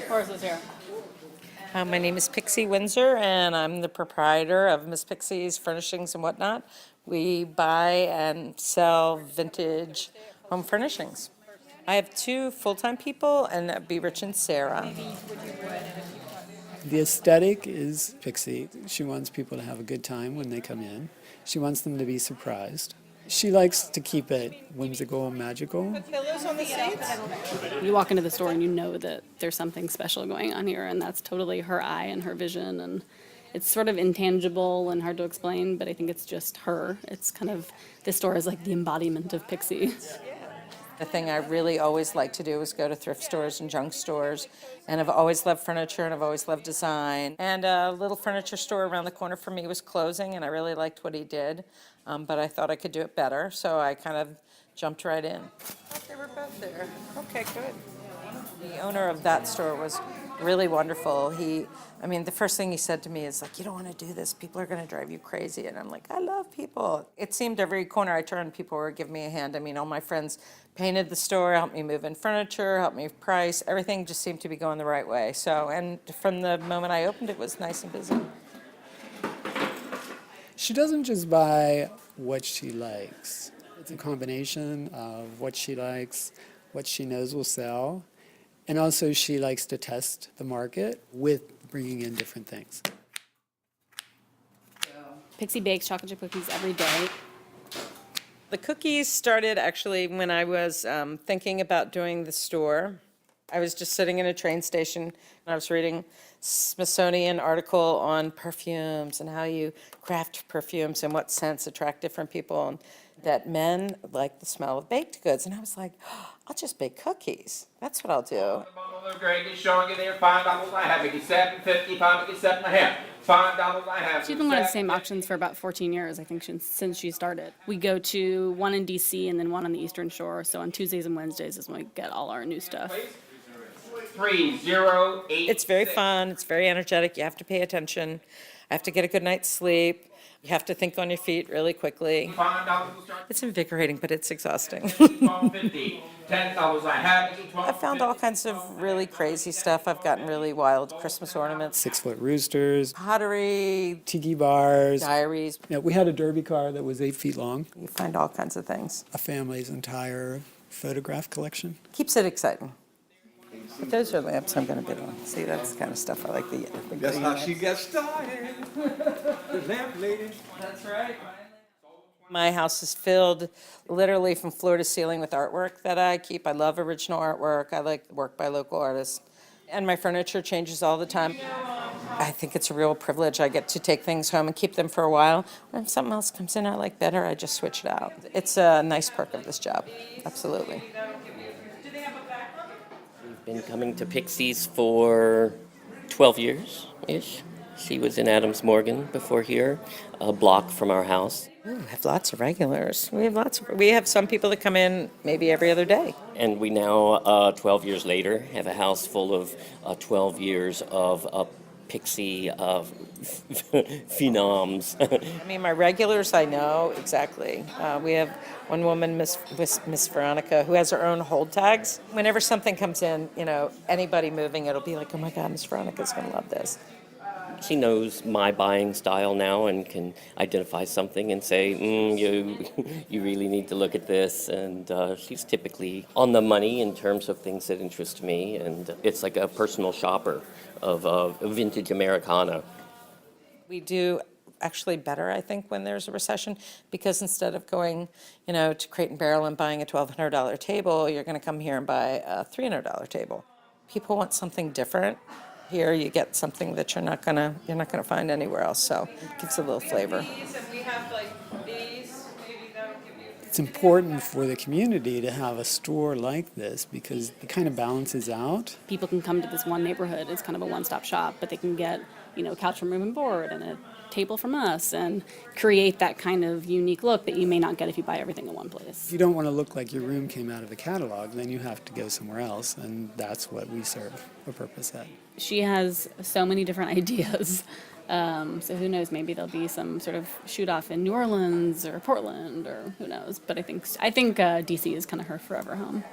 Horse is here. My name is Pixie Windsor, and I'm the proprietor of Miss Pixie's Furnishings and whatnot. We buy and sell vintage home furnishings. I have 2 full-time people, and that'd be Rich and Sara. The aesthetic is Pixie. She wants people to have a good time when they come in. She wants them to be surprised. She likes to keep it whimsical and magical. Pillows on the seats? You walk into the store and you know that there's something special going on here, and that's totally her eye and her vision, and it's sort of intangible and hard to explain, but I think it's just her. It's kind of, this store is like the embodiment of Pixie. The thing I really always like to do is go to thrift stores and junk stores, and I've always loved furniture and I've always loved design. And a little furniture store around the corner from me was closing, and I really liked what he did, but I thought I could do it better, so I kind of jumped right in. Oh, they were both there. Okay, good. The owner of that store was really wonderful. The first thing he said to me is like, "You don't want to do this. People are going to drive you crazy." And I'm like, "I love people." It seemed every corner I turned, people were giving me a hand. All my friends painted the store, helped me move in furniture, helped me price. Everything just seemed to be going the right way. So, and from the moment I opened, it was nice and busy. She doesn't just buy what she likes. It's a combination of what she likes, what she knows will sell, and also she likes to test the market with bringing in different things. Pixie bakes chocolate chip cookies every day. The cookies started actually when I was thinking about doing the store. I was just sitting in a train station and I was reading Smithsonian article on perfumes and how you craft perfumes and what scents attract different people, and that men like the smell of baked goods. And I was like, oh, I'll just bake cookies. That's what I'll do. The bottle of Greg is showing you there $5 I have. It is $7.50, $5, $7.5. $5 I have. She's been going to the same auctions for about 14 years, I think, since she started. We go to one in D.C. and then one on the Eastern Shore. So on Tuesdays and Wednesdays is when we get all our new stuff. 3086. It's very fun. It's very energetic. You have to pay attention. I have to get a good night's sleep. You have to think on your feet really quickly. $5 will start. It's invigorating, but it's exhausting. $12.50. $10 I have. I found all kinds of really crazy stuff. I've gotten really wild Christmas ornaments, 6-foot roosters, pottery, tiki bars. diaries. We had a derby car that was 8 feet long. You find all kinds of things. A family's entire photograph collection. Keeps it exciting. But those are lamps I'm going to bid on. See, that's the kind of stuff I like. That's how she gets started. The lamp lady. That's right. My house is filled literally from floor to ceiling with artwork that I keep. I love original artwork. I like work by local artists. And my furniture changes all the time. I think it's a real privilege. I get to take things home and keep them for a while. And if something else comes in I like better, I just switch it out. It's a nice perk of this job. Absolutely. Been coming to Pixie's for 12 years-ish. She was in Adams Morgan before here, a block from our house. Ooh, we have lots of regulars. We have some people that come in maybe every other day. And we now, 12 years later, have a house full of 12 years of Pixie phenoms. My regulars I know exactly. We have one woman, Miss Veronica, who has her own hold tags. Whenever something comes in, anybody moving, it'll be like, oh my God, Miss Veronica's going to love this. She knows my buying style now and can identify something and say, you really need to look at this. And she's typically on the money in terms of things that interest me. And it's like a personal shopper of vintage Americana. We do actually better, I think, when there's a recession, because instead of going, to Crate and Barrel and buying a $1,200 table, you're going to come here and buy a $300 table. People want something different. Here you get something that you're not gonna find anywhere else, so it gives a little flavor. It's important for the community to have a store like this because it kind of balances out. People can come to this one neighborhood. It's kind of a one-stop shop, but they can get, couch from room and board and a table from us and create that kind of unique look that you may not get if you buy everything in one place. If you don't want to look like your room came out of a catalog, then you have to go somewhere else, and that's what we serve a purpose at. She has so many different ideas. So who knows, maybe there'll be some sort of shoot-off in New Orleans or Portland or who knows. But I think DC is kind of her forever home.